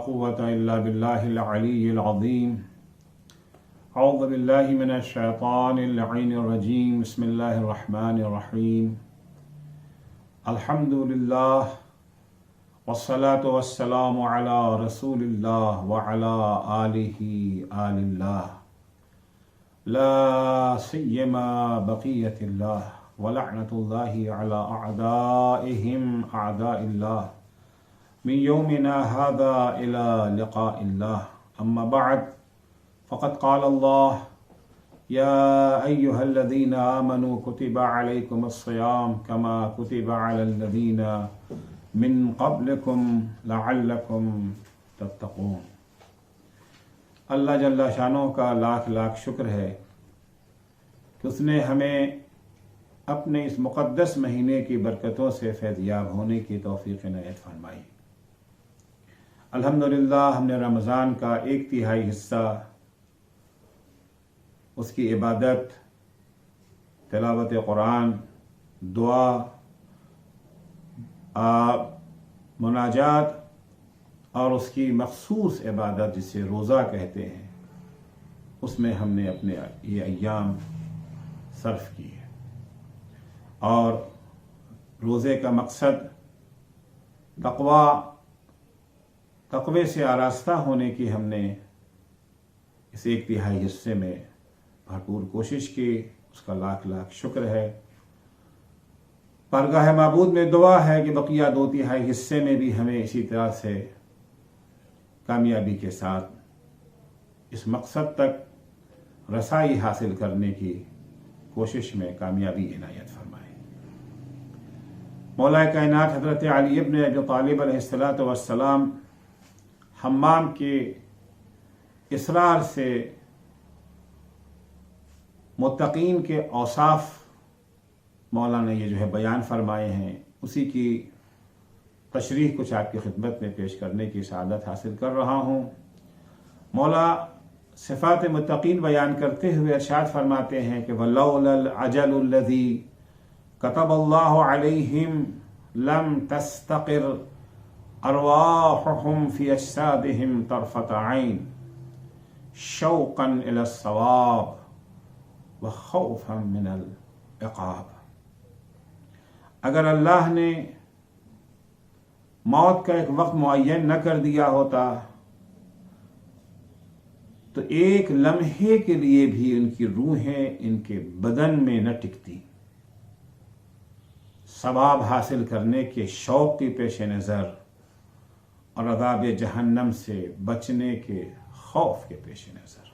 क़ुव्वता इल्ला बिल्लाहिल अलिय्यिल अज़ीम। औज़ु बिल्लाहि मिनश शैतानिर रजीम। बिस्मिल्लाहिर रहमानिर रहीम। अल्हम्दुलिल्लाह वस्सलातु वस्सलामु अला रसूलिल्लाह व अला आलिहि आलिल्लाह ला सिय्यमा बक़ियतिल्लाह व लअनतुल्लाहि अला अअदाइहिम अअदाइल्लाह मिन यौमिना हाज़ा इला लिक़ाइल्लाह। अम्मा बअद फ़क़द क़ालल्लाह या अय्युहल्लज़ीना आमनू कुतिबा अलैकुमुस्सियाम कमा कुतिबा अलल्लज़ीना मिन क़ब्लिकुम लअल्लकुम तत्तक़ून। अल्लाह जल्ला शानो का लाख लाख शुक्र है कि उसने हमें अपने इस मुक़द्दस महीने की बरकतों से फैज़याब होने की तौफ़ीक़ इनायत फ़रमाई। अल्हम्दुलिल्लाह हमने रमज़ान का 1/3 हिस्सा उसकी इबादत, तिलावत कुरान, दुआ, मुनाजात और उसकी मखसूस इबादत जिसे रोज़ा कहते हैं, उसमें हमने अपने ये अय्याम सर्फ किए। और रोज़े का मकसद तक़वे से आरास्ता होने की हमने इस 1/3 हिस्से में भरपूर कोशिश की। उसका लाख लाख शुक्र है। परगाह माबूद में दुआ है कि बकिया 2/3 हिस्से में भी हमें इसी तरह से कामयाबी के साथ इस मकसद तक रसाई हासिल करने की कोशिश में कामयाबी इनायत फरमाए। मौला कायनात हज़रत अली इब्न अबी तालिब अलैहिस्सलातु वस्सलाम हम्माम के इसरार से मुत्तकीन के औसाफ मौला ने ये जो है बयान फरमाए हैं, उसी की तशरीह कुछ आपकी खिदमत में पेश करने की सआदत हासिल कर रहा हूँ। मौला सिफ़ात मुत्तकीन बयान करते हुए इरशाद फरमाते हैं कि वलौलल अजलुल्लज़ी कतबल्लाहु अलैहिम लम तस्तक़िर अरवाहुहुम फ़ी अज्सादिहिम तरफ़त ऐन शौक़न इला सवाब व खौफ़न मिनल इक़ाब। अगर अल्लाह ने मौत का एक वक्त मुअय्यन न कर दिया होता तो एक लम्हे के लिए भी उनकी रूहें इनके बदन में न टिकती। सवाब हासिल करने के शौक़ की पेश नज़र और अज़ाब जहन्नम से बचने के खौफ के पेश नज़र,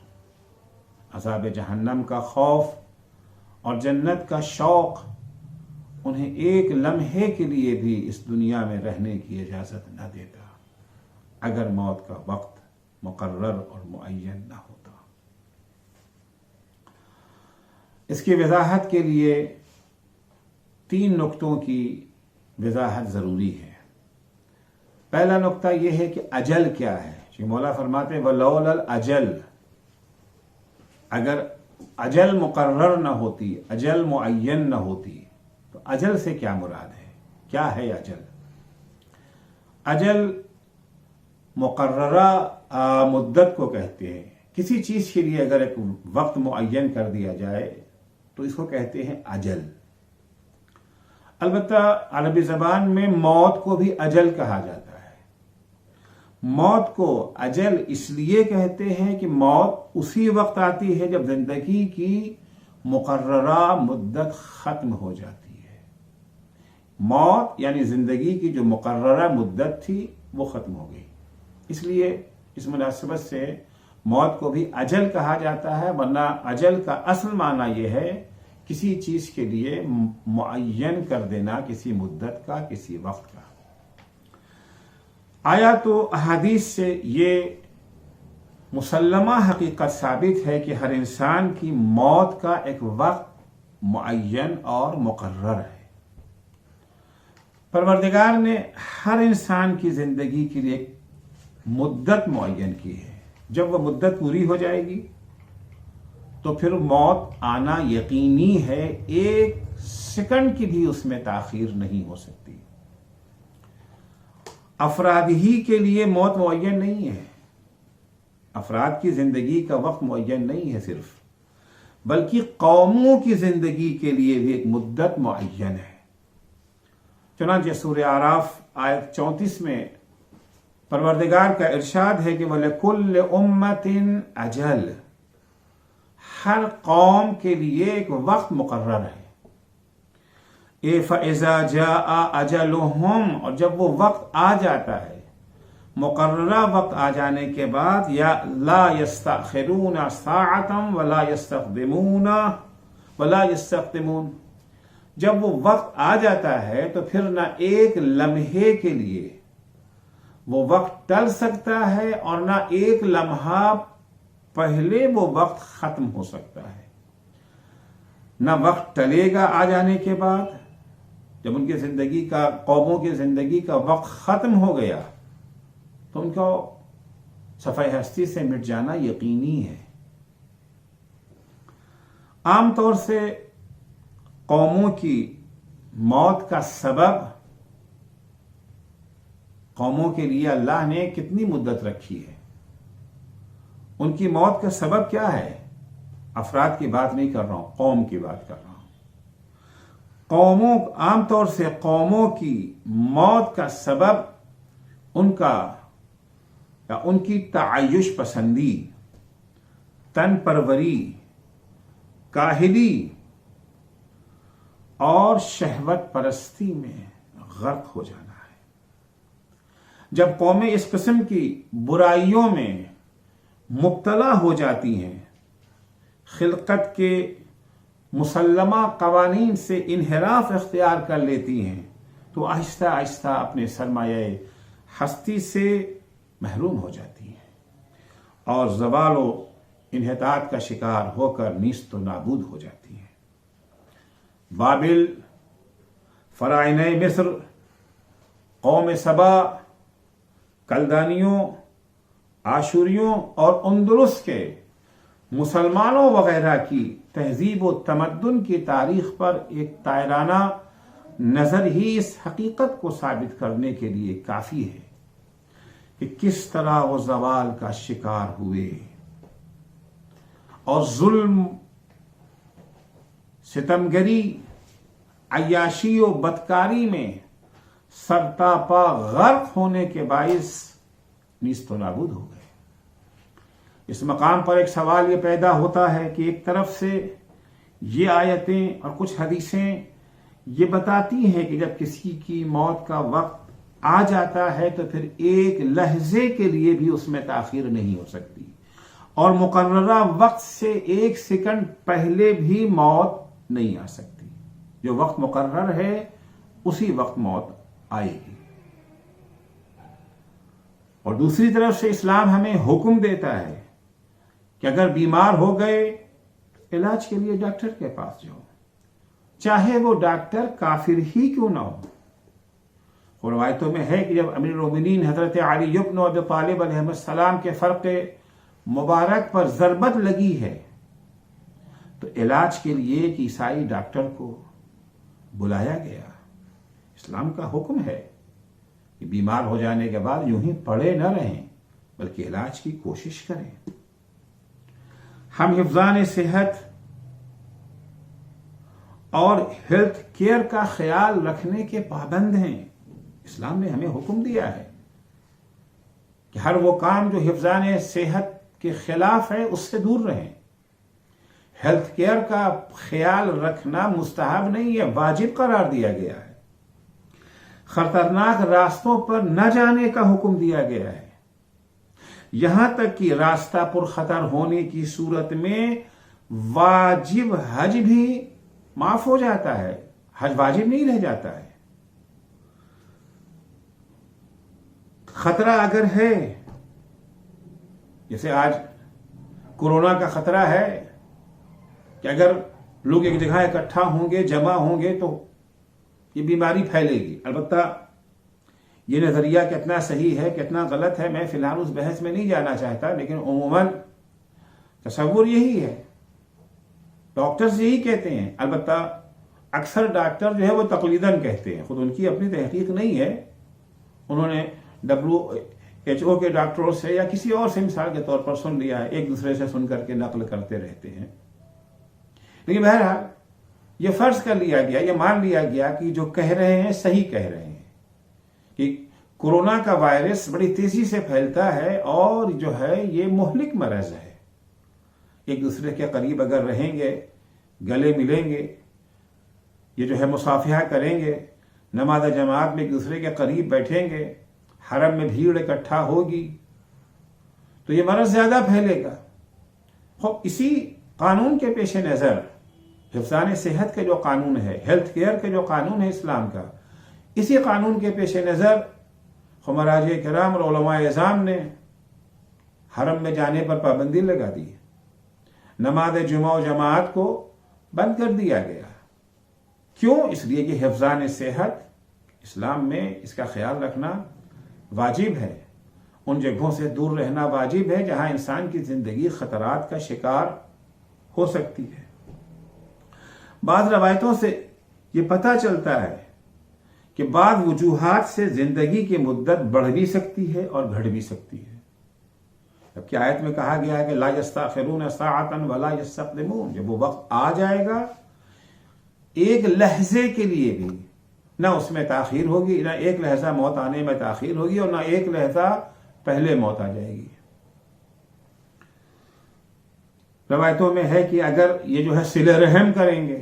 अज़ाब जहन्नम का खौफ और जन्नत का शौक़ उन्हें एक लम्हे के लिए भी इस दुनिया में रहने की इजाज़त न देता अगर मौत का वक्त मुकर्रर और मुअय्यन न होता। इसकी वज़ाहत के लिए 3 नुक्तों की वज़ाहत ज़रूरी है। पहला नुक्ता यह है कि अजल क्या है। श्री मौला फरमाते हैं वलौलल अजल, अगर अजल मुकर्रर न होती, अजल मुअय्यन न होती, तो अजल से क्या मुराद है, क्या है अजल? अजल मुकर्ररा मुद्दत को कहते हैं। किसी चीज़ के लिए अगर एक वक्त मुअय्यन कर दिया जाए तो इसको कहते हैं अजल। अलबत्ता अरबी ज़बान में मौत को भी अजल कहा जाता है। मौत को अजल इसलिए कहते हैं कि मौत उसी वक्त आती है जब जिंदगी की मुकर्ररा मुद्दत ख़त्म हो जाती है। मौत यानी जिंदगी की जो मुकर्ररा मुद्दत थी वो ख़त्म हो गई, इसलिए इस मुनासिबत से मौत को भी अजल कहा जाता है। वरना अजल का असल माना यह है किसी चीज़ के लिए मुअय्यन कर देना, किसी मुद्दत का, किसी वक्त का। आया तो अहादीस से ये मुसल्लमा हकीकत साबित है कि हर इंसान की मौत का एक वक्त मुअय्यन और मुकर्रर है। परवरदिगार ने हर इंसान की जिंदगी के लिए एक मुद्दत मुअय्यन की है। जब वह मुद्दत पूरी हो जाएगी तो फिर मौत आना यकीनी है, 1 सेकंड की भी उसमें ताखीर नहीं हो सकती। अफराद ही के लिए मौत मुअय्यन नहीं है, अफराद की जिंदगी का वक्त मुअय्यन नहीं है सिर्फ, बल्कि कौमों की जिंदगी के लिए भी एक मुद्दत मुअय्यन है। चुनांचे सूरह आराफ आयत 34 में परवरदिगार का इरशाद है कि वलिकुल्लि उम्मतिन अजल, हर कौम के लिए एक वक्त मुकर्रर है। फ़इज़ा जाअ अजलुहुम, और जब वो वक्त आ जाता है, मुकर्ररा वक्त आ जाने के बाद, या ला यस्तअखिरून साअतन वला यस्तक़दिमून, जब वो वक्त आ जाता है तो फिर ना एक लम्हे के लिए वो वक्त टल सकता है और ना एक लम्हा पहले वो वक्त खत्म हो सकता है। ना वक्त टलेगा आ जाने के बाद, जब उनकी जिंदगी का, कौमों की जिंदगी का वक्त खत्म हो गया तो उनका सफ़े हस्ती से मिट जाना यकीनी है। आमतौर से कौमों की मौत का सबब, कौमों के लिए अल्लाह ने कितनी मुद्दत रखी है, उनकी मौत का सबब क्या है। अफराद की बात नहीं कर रहा हूं, कौम की बात कर रहा हूं। कौमों, आमतौर से कौमों की मौत का सबब उनका या उनकी तायुश पसंदी, तन परवरी, काहिली और शहवत परस्ती में गर्क हो जाना है। जब कौमें इस किस्म की बुराइयों में मुब्तला हो जाती हैं, खिलकत के मुसल्लमा कवानीन से इन्हिराफ इख्तियार कर लेती हैं, तो आहिस्ता आहिस्ता अपने सरमाये हस्ती से महरूम हो जाती हैं और ज़वालो इन्हितात का शिकार होकर नीस्त नाबूद हो जाती हैं। बाबिल, फ़राइने मिस्र, कौम सबा, कलदानियों, आशूरियों और अंदलुस के मुसलमानों वगैरह की तहजीब व तमद्दुन की तारीख पर एक तायराना नज़र ही इस हकीकत को साबित करने के लिए काफ़ी है कि किस तरह वो ज़वाल का शिकार हुए और जुल्म, सितमगरी, अय्याशी और बदकारी में सरतापा गर्क होने के बाइस नीस्तो नाबूद हो गए। इस मकाम पर एक सवाल ये पैदा होता है कि एक तरफ से ये आयतें और कुछ हदीसें ये बताती हैं कि जब किसी की मौत का वक्त आ जाता है तो फिर एक लहजे के लिए भी उसमें ताखीर नहीं हो सकती और मुकर्ररा वक्त से एक सेकंड पहले भी मौत नहीं आ सकती। जो वक्त मुकर्रर है उसी वक्त मौत आएगी। और दूसरी तरफ से इस्लाम हमें हुक्म देता है कि अगर बीमार हो गए इलाज के लिए डॉक्टर के पास जाओ, चाहे वो डॉक्टर काफिर ही क्यों ना हो। और रवायतों में है कि जब अमीरुल मोमिनीन हजरत अली इब्न अबी तालिब अलैहिस्सलाम के फर्के मुबारक पर ज़रबत लगी है तो इलाज के लिए एक ईसाई डॉक्टर को बुलाया गया। इस्लाम का हुक्म है कि बीमार हो जाने के बाद यूं ही पड़े न रहें बल्कि इलाज की कोशिश करें। हम हिफ्ज़ान सेहत और हेल्थ केयर का ख्याल रखने के पाबंद हैं। इस्लाम ने हमें हुक्म दिया है कि हर वो काम जो हिफ्ज़ान सेहत के खिलाफ है उससे दूर रहें। हेल्थ केयर का ख्याल रखना मुस्तहब नहीं है, वाजिब करार दिया गया है। खतरनाक रास्तों पर न जाने का हुक्म दिया गया है। यहां तक कि रास्ता पुरखतर होने की सूरत में वाजिब हज भी माफ हो जाता है, हज वाजिब नहीं रह जाता है। खतरा अगर है, जैसे आज कोरोना का खतरा है कि अगर लोग एक जगह इकट्ठा होंगे, जमा होंगे तो ये बीमारी फैलेगी। अलबत्ता ये नजरिया कितना सही है कितना गलत है मैं फिलहाल उस बहस में नहीं जाना चाहता, लेकिन उमूमन तसव्वुर यही है, डॉक्टर्स यही कहते हैं। अलबत्ता अक्सर डॉक्टर जो है वो तकलीदन कहते हैं, खुद उनकी अपनी तहकीक नहीं है। उन्होंने WHO के डॉक्टरों से या किसी और से मिसाल के तौर पर सुन लिया है, एक दूसरे से सुन करके नकल करते रहते हैं। लेकिन बहरहाल ये फर्ज कर लिया गया, ये मान लिया गया कि जो कह रहे हैं सही कह रहे हैं कि कोरोना का वायरस बड़ी तेजी से फैलता है और जो है ये मुहलिक मरज है। एक दूसरे के करीब अगर रहेंगे, गले मिलेंगे, ये जो है मुसाफिहा करेंगे, नमाज जमात में एक दूसरे के करीब बैठेंगे, हरम में भीड़ इकट्ठा होगी, तो ये मरज ज्यादा फैलेगा। तो इसी कानून के पेश नज़र हिफ्ज़ान सेहत के जो कानून है, हेल्थ केयर के जो कानून है इस्लाम का, इसी कानून के पेश नज़र हुमराज किराम और उलमाए इज़ाम ने हरम में जाने पर पाबंदी लगा दी, नमाज जुमा जमात को बंद कर दिया गया। क्यों? इसलिए कि हिफ्ज़ान सेहत इस्लाम में इसका ख्याल रखना वाजिब है, उन जगहों से दूर रहना वाजिब है जहां इंसान की जिंदगी खतरात का शिकार हो सकती है। बाद रवायतों से ये पता चलता है कि बाद वजूहात से जिंदगी की मुद्दत बढ़ भी सकती है और घट भी सकती है। जबकि आयत में कहा गया है कि ला यस्ताखिरून साअतन वला यस्तक़दिमून, जब वो वक्त आ जाएगा एक लहजे के लिए भी ना उसमें ताखीर होगी, ना एक लहजा मौत आने में ताखीर होगी और ना एक लहजा पहले मौत आ जाएगी। रवायतों में है कि अगर ये जो है सिले रहम करेंगे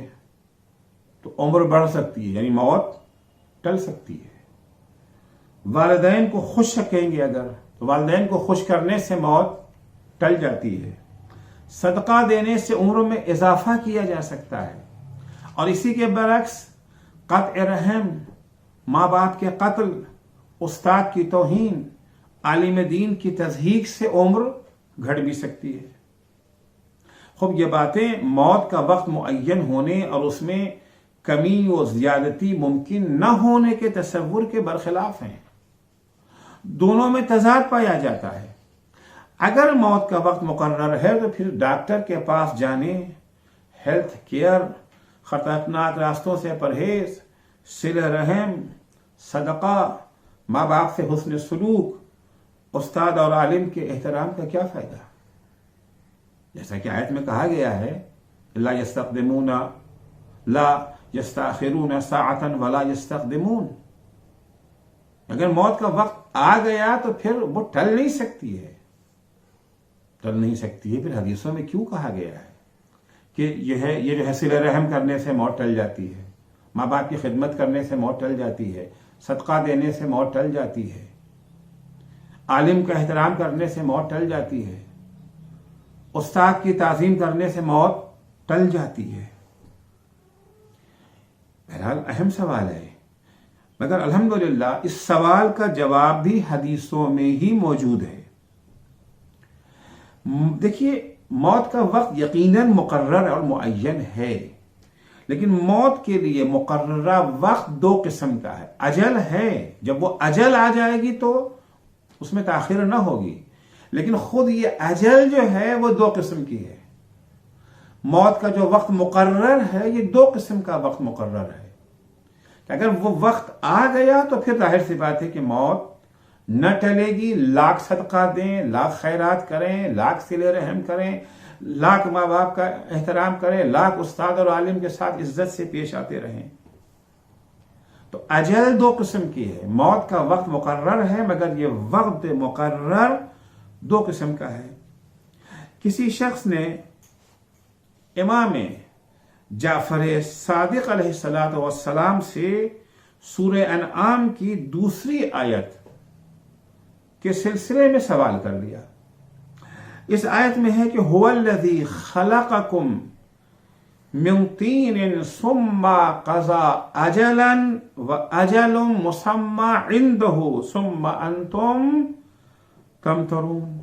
तो उम्र बढ़ सकती है, यानी मौत टल सकती है। वालिदैन को खुश रखेंगे अगर, तो वालिदैन को खुश करने से मौत टल जाती है। सदका देने से उम्र में इजाफा किया जा सकता है। और इसी के बरक्स क़त्अ रहम, माँ बाप के कत्ल, उस्ताद की तौहीन, आलिम दीन की तज़हीक से उम्र घट भी सकती है। खूब ये बातें मौत का वक्त मुअय्यन होने और उसमें कमी व ज़्यादती मुमकिन न होने के तसव्वुर के बरखिलाफ हैं। दोनों में तज़ाद पाया जाता है। अगर मौत का वक्त मुकर्रर है तो फिर डॉक्टर के पास जाने, हेल्थ केयर, खतरनाक रास्तों से परहेज, सिले रहम, सदका, माँ बाप से हुस्न सलूक, उस्ताद और आलिम के एहतराम का क्या फायदा? जैसा कि आयत में कहा गया है, ला यस्तक़दिमून ला यस्ताखिरून साअतन वला यस्तक़दिमून, अगर मौत का वक्त आ गया तो फिर वो टल नहीं सकती है, टल नहीं सकती है। फिर हदीसों में क्यों कहा गया है कि ये जो है सिले रहम करने से मौत टल जाती है, माँ बाप की खिदमत करने से मौत टल जाती है, सदका देने से मौत टल जाती है, आलिम का एहतराम करने से मौत टल जाती है, उस्ताद की ताज़ीम करने से मौत टल जाती है। बहरहाल अहम सवाल है, मगर अल्हम्दुलिल्लाह इस सवाल का जवाब भी हदीसों में ही मौजूद है। देखिए, मौत का वक्त यकीनन मुकर्रर और मुअय्यन है, लेकिन मौत के लिए मुकर्ररा वक्त दो किस्म का है। अजल है, जब वो अजल आ जाएगी तो उसमें ताखीर न होगी, लेकिन खुद ये अजल जो है वो दो किस्म की है। मौत का जो वक्त मुकर्रर है, ये दो किस्म का वक्त मुकर्रर है। अगर वो वक्त आ गया तो फिर जाहिर सी बात है कि मौत न टलेगी। लाख सदका दें, लाख खैरात करें, लाख सिले रहम करें, लाख माँ बाप का एहतराम करें, लाख उस्ताद और आलिम के साथ इज्जत से पेश आते रहें। तो अजल दो किस्म की है। मौत का वक्त मुकर्रर है, मगर ये वक्त मुकर्रर दो किस्म का है। किसी शख्स ने इमाम जाफर सादिक अलैहिस्सलातु वस्सलाम से सूरह अनआम की दूसरी आयत के सिलसिले में सवाल कर लिया। इस आयत में है कि हुवल्लज़ी खलक़कुम मिन तीनिन सुम्मा क़ज़ा अजलन व अजलुम मुसम्मा इंदहु सुम्मा अंतुम तमतरून।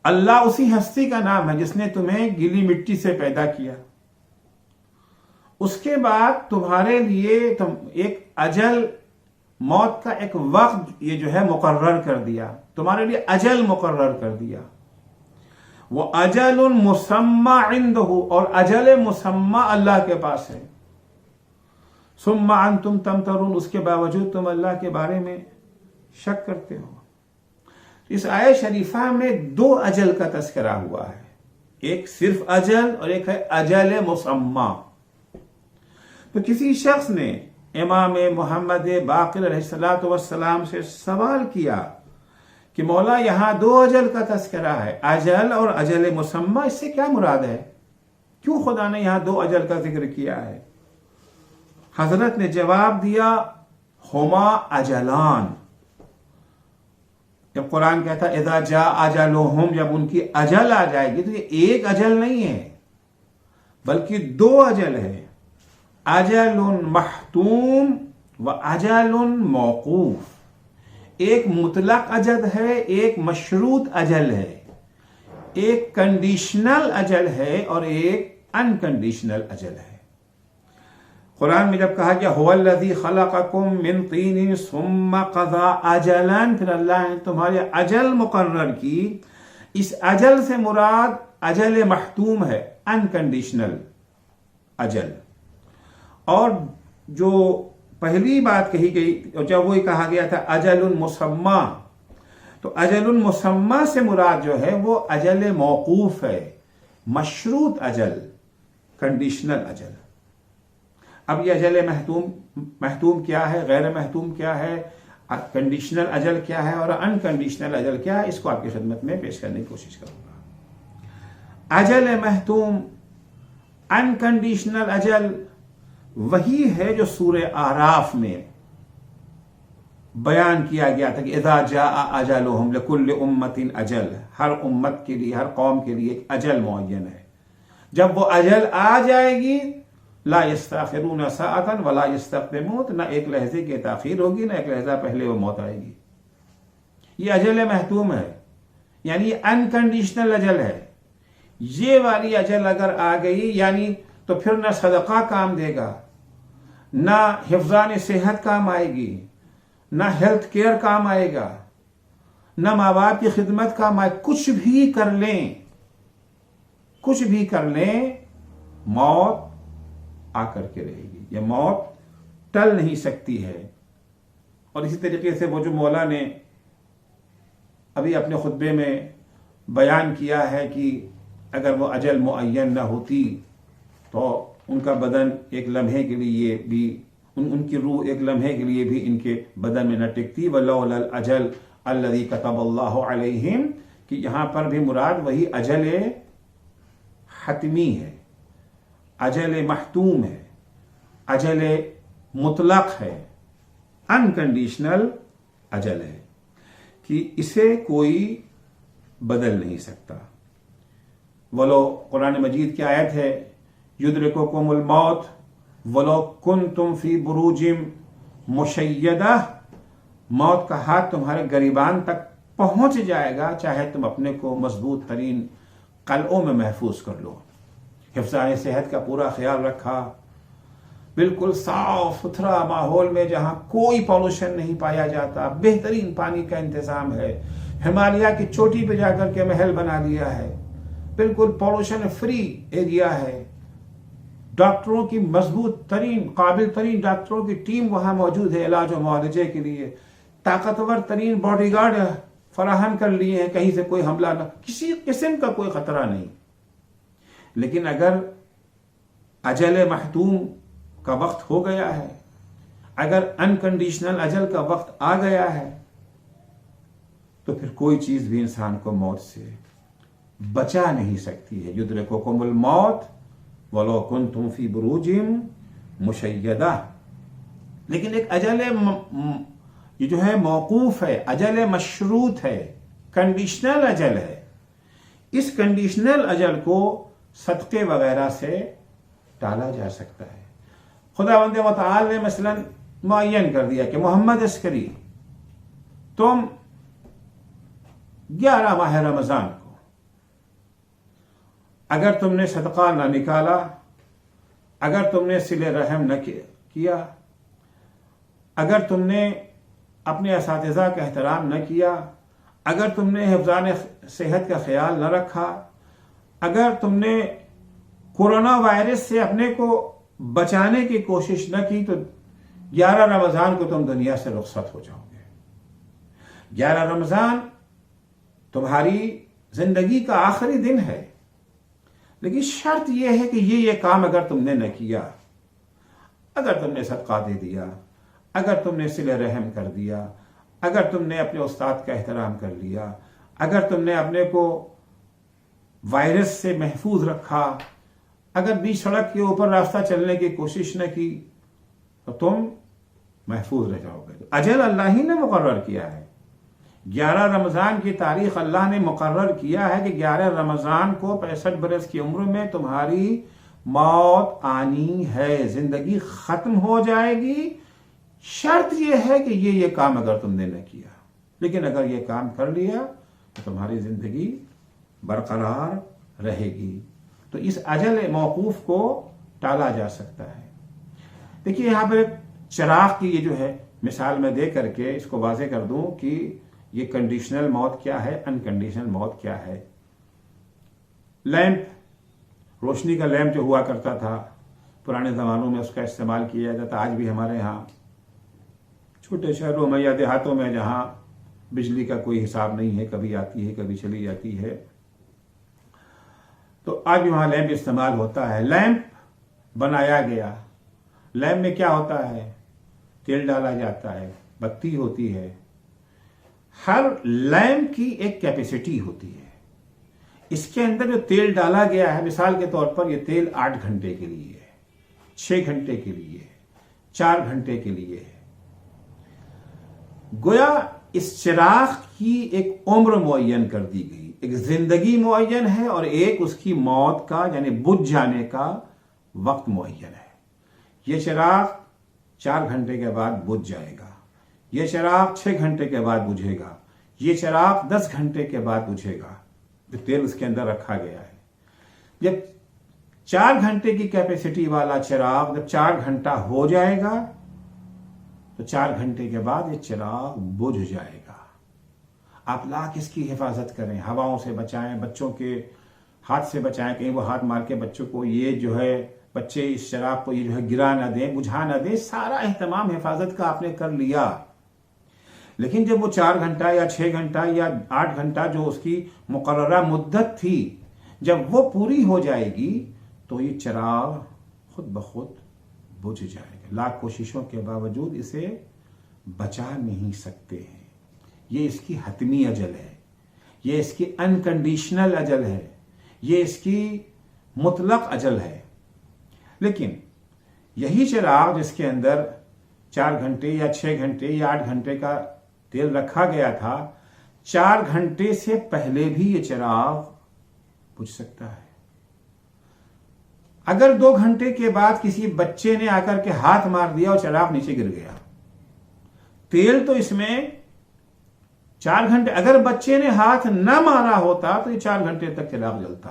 अल्लाह उसी हस्ती का नाम है जिसने तुम्हें गीली मिट्टी से पैदा किया, उसके बाद तुम्हारे लिए तुम एक अजल, मौत का एक वक्त ये जो है मुकर्रर कर दिया, तुम्हारे लिए अजल मुकर्रर कर दिया। वो अजल मुसम्मा इंदहु, और अजल मुसम्मा अल्लाह के पास है। सुम्मा अंतुम तमतरून, उसके बावजूद तुम अल्लाह के बारे में शक करते हो? इस आयत शरीफा में दो अजल का तस्करा हुआ है, एक सिर्फ अजल और एक है अजल मुसम्मा। तो किसी शख्स ने इमाम मोहम्मद बाक़िर अलैहिस्सलातु वस्सलाम से सवाल किया कि मौला यहां दो अजल का तस्करा है, अजल और अजल मुसम्मा, इससे क्या मुराद है? क्यों खुदा ने यहां दो अजल का जिक्र किया है? हजरत ने जवाब दिया, हुमा अजलान। जब कुरान कहता है इज़ा जा अजलुहुम, जब उनकी अजल आ जाएगी, तो ये एक अजल नहीं है बल्कि दो अजल है, अजलुन महतूम व अजलुन मौकूफ। एक मुतलक अजल है, एक मशरूत अजल है, एक कंडीशनल अजल है और एक अनकंडीशनल अजल है। कुरान में जब कहा गया हुवल्लज़ी खलक़कुम मिन तीनिन सुम्मा क़ज़ा अजलन, फिर अल्लाह ने तुम्हारे अजल मुकर्रर की, इस अजल से मुराद अजल महतूम है, अनकंडीशनल अजल। और जो पहली बात कही गई, जब वही कहा गया था अजलुन मुसम्मा, तो अजलुन मुसम्मा से मुराद जो है वो अजल मौकूफ है, मशरूत अजल, कंडीशनल अजल। अब ये अजल महतूम क्या है, गैर महतूम क्या है, कंडीशनल अजल क्या है और अनकंडीशनल अजल क्या है, इसको आपकी खिदमत में पेश करने की कोशिश करूंगा। अजल महतूम, अनकंडीशनल अजल वही है जो सूरह आराफ में बयान किया गया था कि इज़ा जाअ अजलुहुम लिकुल्लि उम्मतिन अजल, हर उम्मत के लिए, हर कौम के लिए एक अजल मुअय्यन है। जब वो अजल आ जाएगी, ला यस्तअखिरून साअतन वला यस्तक़दिमून, ना एक लहजे की ताखीर होगी, ना एक लहजा पहले वो मौत आएगी। ये अजल महतूम है, यानी ये अनकंडीशनल अजल है। ये वाली अजल अगर आ गई, यानी तो फिर ना सदका काम देगा, ना हिफ्ज़ान सेहत काम आएगी, ना हेल्थ केयर काम आएगा, ना माँ बाप की खिदमत काम आए, कुछ भी कर लें, कुछ भी कर लें, मौत आकर के रहेगी। यह मौत टल नहीं सकती है। और इसी तरीके से वो जो मौला ने अभी अपने खुतबे में बयान किया है कि अगर वो अजल मुअय्यन न होती तो उनका बदन एक लम्हे के लिए भी, उनकी रूह एक लम्हे के लिए भी इनके बदन में न टिकती। वलौलल अजल अल्लज़ी कतबल्लाहु अलैहिम, कि यहाँ पर भी मुराद वही अजल हतमी है, अजल महतूम है, अजल मुतलक है, अनकंडीशनल अजल है कि इसे कोई बदल नहीं सकता। वलो कुरान मजीद की आयत है, युद्रिकुकुमुल मौत वलो कुन्तुम फी बुरूजिम मुशय्यदा, मौत का हाथ तुम्हारे गरिबान तक पहुंच जाएगा, चाहे तुम अपने को मजबूत तरीन कलओं में महफूज कर लो। हिफ्ज़ान सेहत का पूरा ख्याल रखा, बिल्कुल साफ सुथरा माहौल में जहां कोई पॉल्यूशन नहीं पाया जाता, बेहतरीन पानी का इंतजाम है, हिमालय की चोटी पे जाकर के महल बना लिया है, बिल्कुल पॉल्यूशन फ्री एरिया है, डॉक्टरों की मजबूत तरीन काबिल तरीन डॉक्टरों की टीम वहां मौजूद है इलाज और मुआवजे के लिए, ताकतवर तरीन बॉडीगार्ड फराहम कर लिए हैं, कहीं से कोई हमला न, किसी किस्म का कोई खतरा नहीं। लेकिन अगर अजल महतूम का वक्त हो गया है, अगर अनकंडीशनल अजल का वक्त आ गया है, तो फिर कोई चीज भी इंसान को मौत से बचा नहीं सकती है। युद्रिकुकुमुल मौत वलो कुन्तुम फी बुरूजिम मुशय्यदा। लेकिन एक अजल ये जो है मौकूफ है, अजल मशरूत है, कंडीशनल अजल है। इस कंडीशनल अजल को सदक़े वगैरह से टाला जा सकता है। खुदावंद व तआला ने मसलन मुअय्यन कर दिया कि मोहम्मद अस्करी, तुम 11 माह रमजान को अगर तुमने सदका न निकाला, अगर तुमने सिले रहम न किया, अगर तुमने अपने असातिज़ा का एहतराम न किया, अगर तुमने हिफ्ज़ान सेहत का ख्याल न रखा, अगर तुमने कोरोना वायरस से अपने को बचाने की कोशिश न की, तो 11 रमजान को तुम दुनिया से रुखसत हो जाओगे। 11 रमजान तुम्हारी जिंदगी का आखिरी दिन है, लेकिन शर्त यह है कि ये काम अगर तुमने न किया, अगर तुमने सदका दे दिया, अगर तुमने सिले रहम कर दिया, अगर तुमने अपने उस्ताद का एहतराम कर लिया, अगर तुमने अपने को वायरस से महफूज रखा, अगर बीच सड़क के ऊपर रास्ता चलने की कोशिश न की, तो तुम महफूज रह जाओगे। अजल अल्लाह ही ने मुकर्रर किया है। 11 रमजान की तारीख अल्लाह ने मुकर्रर किया है कि 11 रमजान को 65 बरस की उम्र में तुम्हारी मौत आनी है, जिंदगी खत्म हो जाएगी। शर्त यह है कि ये काम अगर तुमने न किया, लेकिन अगर ये काम कर लिया तो तुम्हारी जिंदगी बरकरार रहेगी। तो इस अजल मौकूफ को टाला जा सकता है। देखिए यहां पर एक चिराग की ये जो है मिसाल मैं दे करके इसको वाजे कर दूं कि ये कंडीशनल मौत क्या है, अनकंडीशनल मौत क्या है। लैंप, रोशनी का लैंप जो हुआ करता था पुराने जमानों में, उसका इस्तेमाल किया जाता था। आज भी हमारे यहाँ छोटे शहरों में या देहातों में जहां बिजली का कोई हिसाब नहीं है, कभी आती है कभी चली जाती है, तो आज भी वहां लैंप इस्तेमाल होता है। लैंप बनाया गया, लैंप में क्या होता है, तेल डाला जाता है, बत्ती होती है। हर लैंप की एक कैपेसिटी होती है। इसके अंदर जो तेल डाला गया है, मिसाल के तौर पर यह तेल 8 घंटे के लिए है, 6 घंटे के लिए है, 4 घंटे के लिए है। गोया इस चिराग की एक उम्र मुअय्यन कर दी गई, एक जिंदगी मुअय्यन है और एक उसकी मौत का यानी बुझ जाने का वक्त मुअय्यन है। यह चिराग 4 घंटे के बाद बुझ जाएगा, यह चिराग 6 घंटे के बाद बुझेगा, यह चिराग 10 घंटे के बाद बुझेगा, जो तेल उसके अंदर रखा गया है। जब 4 घंटे की कैपेसिटी वाला चिराग जब 4 घंटा हो जाएगा तो 4 घंटे के बाद ये चिराग बुझ जाएगा। आप लाख इसकी हिफाजत करें, हवाओं से बचाएं, बच्चों के हाथ से बचाएं, कहीं वो हाथ मार के बच्चों को ये जो है बच्चे इस चिराग को ये जो है गिरा ना दें, बुझा ना दें। सारा एहतमाम हिफाजत का आपने कर लिया, लेकिन जब वो 4 घंटा या 6 घंटा या 8 घंटा जो उसकी मुकर्ररा मुद्दत थी, जब वो पूरी हो जाएगी तो ये चिराग खुद ब खुद बुझ जाएगा। लाख कोशिशों के बावजूद इसे बचा नहीं सकते हैं। ये इसकी हतमी अजल है, ये इसकी अनकंडीशनल अजल है, ये इसकी मुतलक अजल है। लेकिन यही चिराग जिसके अंदर 4 घंटे या 6 घंटे या 8 घंटे का तेल रखा गया था, 4 घंटे से पहले भी ये चिराग बुझ सकता है। अगर 2 घंटे के बाद किसी बच्चे ने आकर के हाथ मार दिया और चिराग नीचे गिर गया, तेल तो इसमें 4 घंटे, अगर बच्चे ने हाथ न मारा होता तो ये 4 घंटे तक चिराग जलता।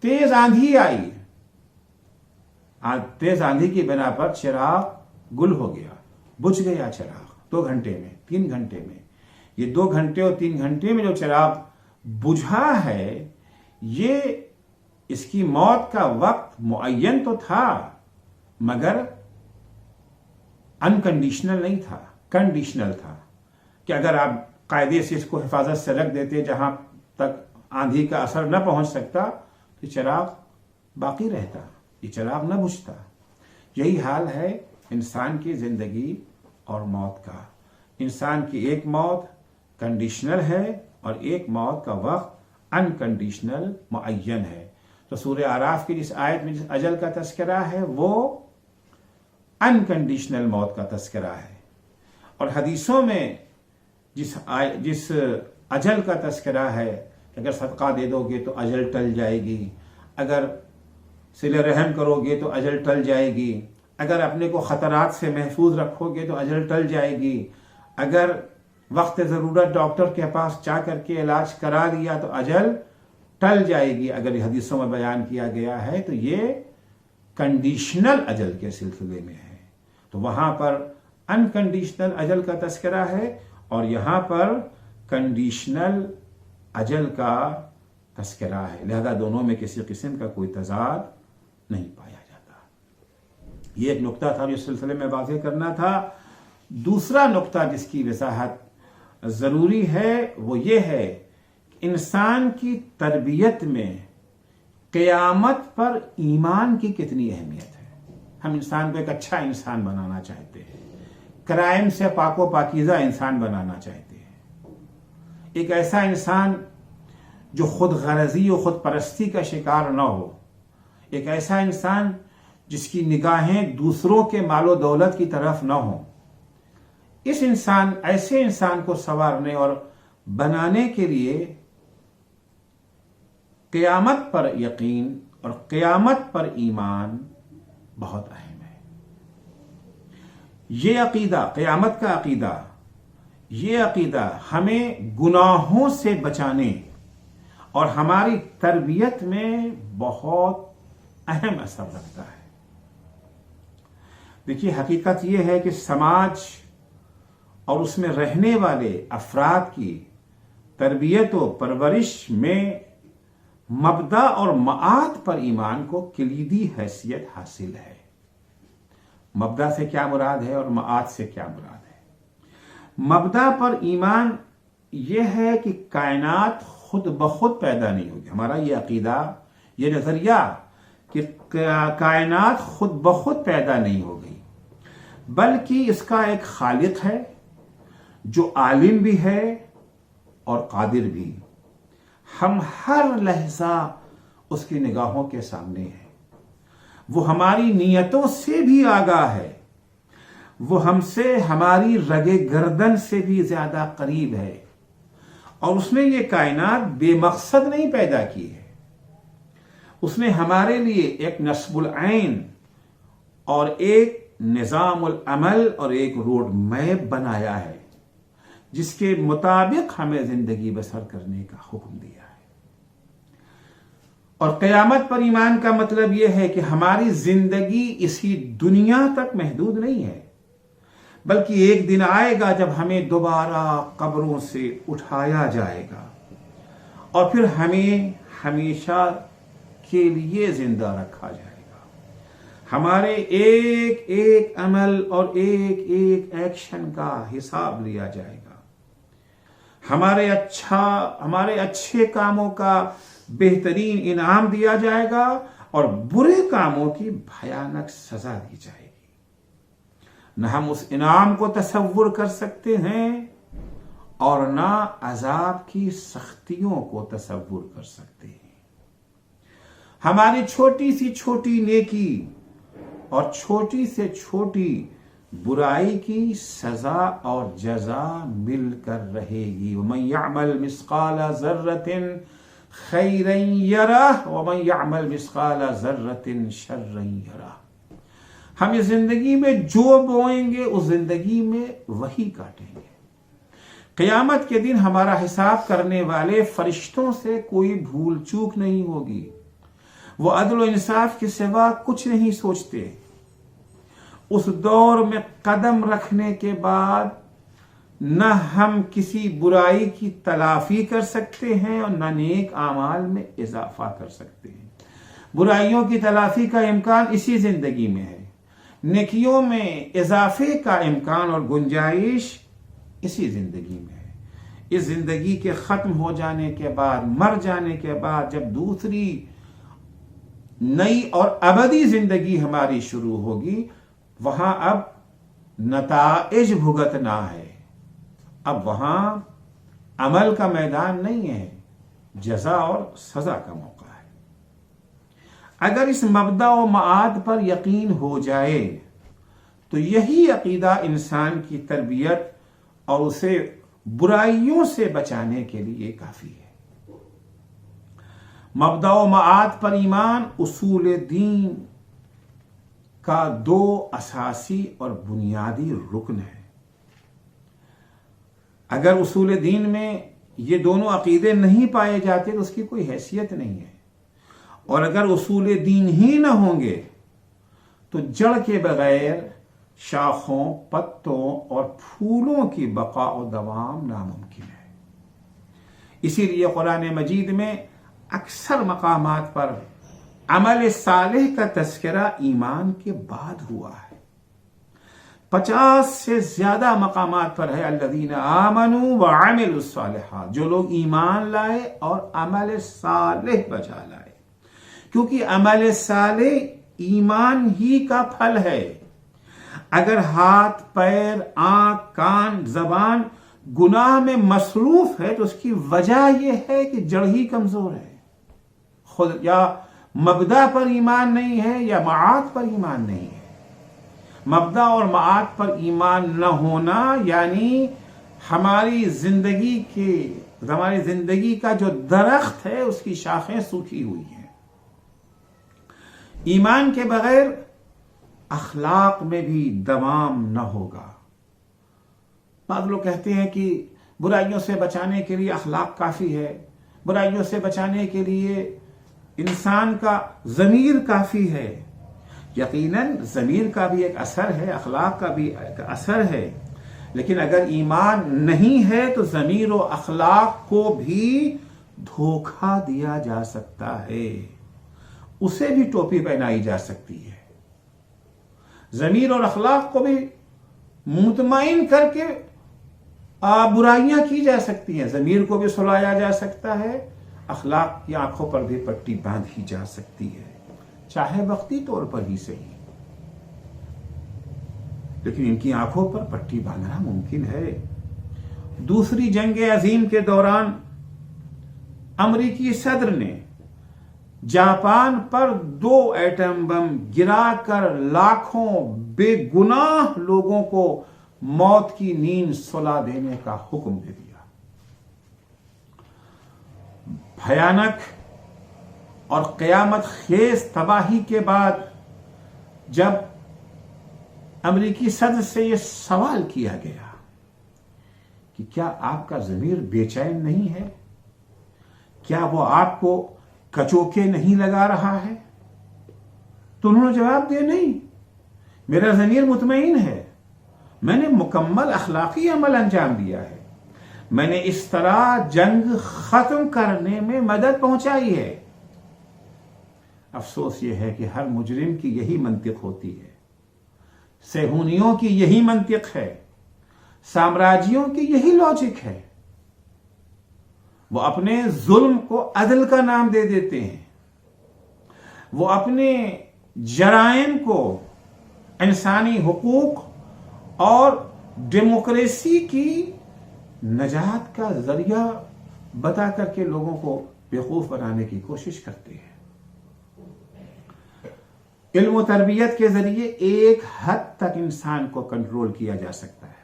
तेज आंधी आई, तेज आंधी की बिना पर चिराग गुल हो गया, बुझ गया चिराग 2 घंटे में, 3 घंटे में। ये 2 घंटे और 3 घंटे में जो चिराग बुझा है, ये इसकी मौत का वक्त मुअय्यन तो था मगर अनकंडीशनल नहीं था, कंडीशनल था कि अगर आप कायदे से इसको हिफाजत से रख देते जहां तक आंधी का असर न पहुंच सकता तो चिराग बाकी रहता, ये चिराग न बुझता। यही हाल है इंसान की जिंदगी और मौत का। इंसान की एक मौत कंडीशनल है और एक मौत का वक्त अनकंडीशनल मुअय्यन है। तो सूरह आराफ की जिस आयत में जिस अजल का तस्करा है वो अनकंडीशनल मौत का तस्करा है, और हदीसों में जिस अजल का तस्करा है कि अगर सदका दे दोगे तो अजल टल जाएगी, अगर सिले रहम करोगे तो अजल टल जाएगी, अगर अपने को खतरात से महफूज रखोगे तो अजल टल जाएगी, अगर वक्त ज़रूरत डॉक्टर के पास जा करके इलाज करा लिया तो अजल टल जाएगी, अगर हदीसों में बयान किया गया है तो ये कंडीशनल अजल के सिलसिले में है। तो वहां पर अनकंडीशनल अजल का तस्करा है और यहां पर कंडीशनल अजल का तस्करा है, लिहाजा दोनों में किसी किस्म का कोई तजाद नहीं पाया जाता। ये एक नुक्ता था जो इस सिलसिले में वाज़ेह करना था। दूसरा नुक्ता जिसकी वजाहत ज़रूरी है वो ये है कि इंसान की तरबियत में क़यामत पर ईमान की कितनी अहमियत है। हम इंसान को एक अच्छा इंसान बनाना चाहते हैं, क्राइम से पाको पाकीज़ा इंसान बनाना चाहते हैं, एक ऐसा इंसान जो खुद गरजी और खुद परस्ती का शिकार न हो, एक ऐसा इंसान जिसकी निगाहें दूसरों के मालो दौलत की तरफ न हो। ऐसे इंसान को संवारने और बनाने के लिए क़यामत पर यकीन और क़यामत पर ईमान बहुत अहम है। ये अकीदा, क़यामत का अकीदा, ये अकीदा हमें गुनाहों से बचाने और हमारी तरबियत में बहुत अहम असर रखता है। देखिए, हकीकत यह है कि समाज और उसमें रहने वाले अफराद की तरबियत व परवरिश में मबदा और मआद पर ईमान को कलीदी हैसियत हासिल है। मबदा से क्या मुराद है और मआद से क्या मुराद है? मबदा पर ईमान यह है कि कायनात खुद ब खुद पैदा नहीं होगी। हमारा ये अकीदा, ये नजरिया कि कायनात खुद ब खुद पैदा नहीं हो गई, बल्कि इसका एक खालिक है जो आलिम भी है और कादिर भी। हम हर लहजा उसकी निगाहों के सामने है। वो हमारी नियतों से भी आगाह है। वो हमसे, हमारी रगे गर्दन से भी ज्यादा करीब है। और उसने ये कायनात बेमकसद नहीं पैदा की है। उसने हमारे लिए एक नस्बुल ऐन और एक निजामुल अमल और एक रोड मैप बनाया है, जिसके मुताबिक हमें जिंदगी बसर करने का हुक्म दिया है। और क़यामत पर ईमान का मतलब यह है कि हमारी जिंदगी इसी दुनिया तक महदूद नहीं है, बल्कि एक दिन आएगा जब हमें दोबारा कब्रों से उठाया जाएगा और फिर हमें हमेशा के लिए जिंदा रखा जाएगा। हमारे एक एक अमल और एक एक एक्शन का हिसाब लिया जाएगा। हमारे अच्छे कामों का बेहतरीन इनाम दिया जाएगा और बुरे कामों की भयानक सजा दी जाएगी। न हम उस इनाम को तसव्वुर कर सकते हैं और न अजाब की सख्तियों को तसव्वुर कर सकते हैं। हमारी छोटी सी छोटी नेकी और छोटी से छोटी बुराई की सजा और जजा मिलकर रहेगी। वमन यअमल मिस्काल ज़र्रतिन खैरन यरह वमन यअमल मिस्काल ज़र्रतिन शर्रन यरह। हम इस जिंदगी में जो बोएंगे उस जिंदगी में वही काटेंगे। क़यामत के दिन हमारा हिसाब करने वाले फरिश्तों से कोई भूल चूक नहीं होगी। वो अदल और इंसाफ के सिवा कुछ नहीं सोचते। उस दौर में कदम रखने के बाद न हम किसी बुराई की तलाफी कर सकते हैं और न नेक आमाल में इजाफा कर सकते हैं। बुराइयों की तलाफी का इम्कान इसी जिंदगी में है, नेकियों में इजाफे का इम्कान और गुंजाइश इसी जिंदगी में है। इस जिंदगी के खत्म हो जाने के बाद, मर जाने के बाद, जब दूसरी नई और अबदी जिंदगी हमारी शुरू होगी, वहां अब नताइज भुगतना है। अब वहां अमल का मैदान नहीं है, जजा और सजा का मौका है। अगर इस मबदा व माद पर यकीन हो जाए तो यही अकीदा इंसान की तरबियत और उसे बुराइयों से बचाने के लिए काफी है। मबदा व माद पर ईमान उसूल दीन का दो असासी और बुनियादी रुकन है। अगर उसूल दीन में ये दोनों अकीदे नहीं पाए जाते तो उसकी कोई हैसियत नहीं है। और अगर उसूल दीन ही न होंगे तो जड़ के बगैर शाखों, पत्तों और फूलों की बका और दवाम नामुमकिन है। इसीलिए कुरान मजीद में अक्सर मकामात पर अमल सालेह का तस्करा ईमान के बाद हुआ है। 50 से ज्यादा मकामात पर है अल्लज़ीना आमनू व अमिलुस सालिहात, जो लोग ईमान लाए और अमल सालेह बजा लाए, क्योंकि अमल सालेह ईमान ही का फल है। अगर हाथ पैर आंख कान जबान गुनाह में मसरूफ है तो उसकी वजह यह है कि जड़ ही कमजोर है, खुद या मबदा पर ईमान नहीं है या माआद पर ईमान नहीं है। मबदा और माआद पर ईमान न होना यानी हमारी जिंदगी का जो दरख्त है उसकी शाखें सूखी हुई हैं। ईमान के बगैर अखलाक में भी दवाम न होगा। बाद लोग कहते हैं कि बुराइयों से बचाने के लिए अखलाक काफी है, बुराइयों से बचाने के लिए इंसान का ज़मीर काफी है। यकीनन ज़मीर का भी एक असर है, अखलाक का भी एक असर है, लेकिन अगर ईमान नहीं है तो ज़मीर और अखलाक को भी धोखा दिया जा सकता है, उसे भी टोपी पहनाई जा सकती है। ज़मीर और अखलाक को भी मुतमईन करके बुराइयां की जा सकती हैं, ज़मीर को भी सुलाया जा सकता है, अखलाक की आंखों पर भी पट्टी बांधी जा सकती है, चाहे वक्ती तौर पर ही सही, लेकिन इनकी आंखों पर पट्टी बांधना मुमकिन है। दूसरी जंग अजीम के दौरान अमरीकी सदर ने जापान पर 2 एटम बम गिराकर लाखों बेगुनाह लोगों को मौत की नींद सुला देने का हुक्म दे दिया। भयानक और कयामत खेज तबाही के बाद जब अमरीकी सदर से यह सवाल किया गया कि क्या आपका ज़मीर बेचैन नहीं है, क्या वो आपको कचोके नहीं लगा रहा है, तो उन्होंने जवाब दिया, नहीं, मेरा ज़मीर मुतमईन है, मैंने मुकम्मल अखलाकी अमल अंजाम दिया है, मैंने इस तरह जंग खत्म करने में मदद पहुंचाई है। अफसोस यह है कि हर मुजरिम की यही मंतिक होती है, सेहूनियों की यही मंतिक है, साम्राज्यों की यही लॉजिक है। वो अपने जुल्म को अदल का नाम दे देते हैं, वो अपने जराइम को इंसानी हुकूक और डेमोक्रेसी की नजात का जरिया बता करके लोगों को बेवकूफ बनाने की कोशिश करते हैं। इल्म और तरबियत के जरिए एक हद तक इंसान को कंट्रोल किया जा सकता है,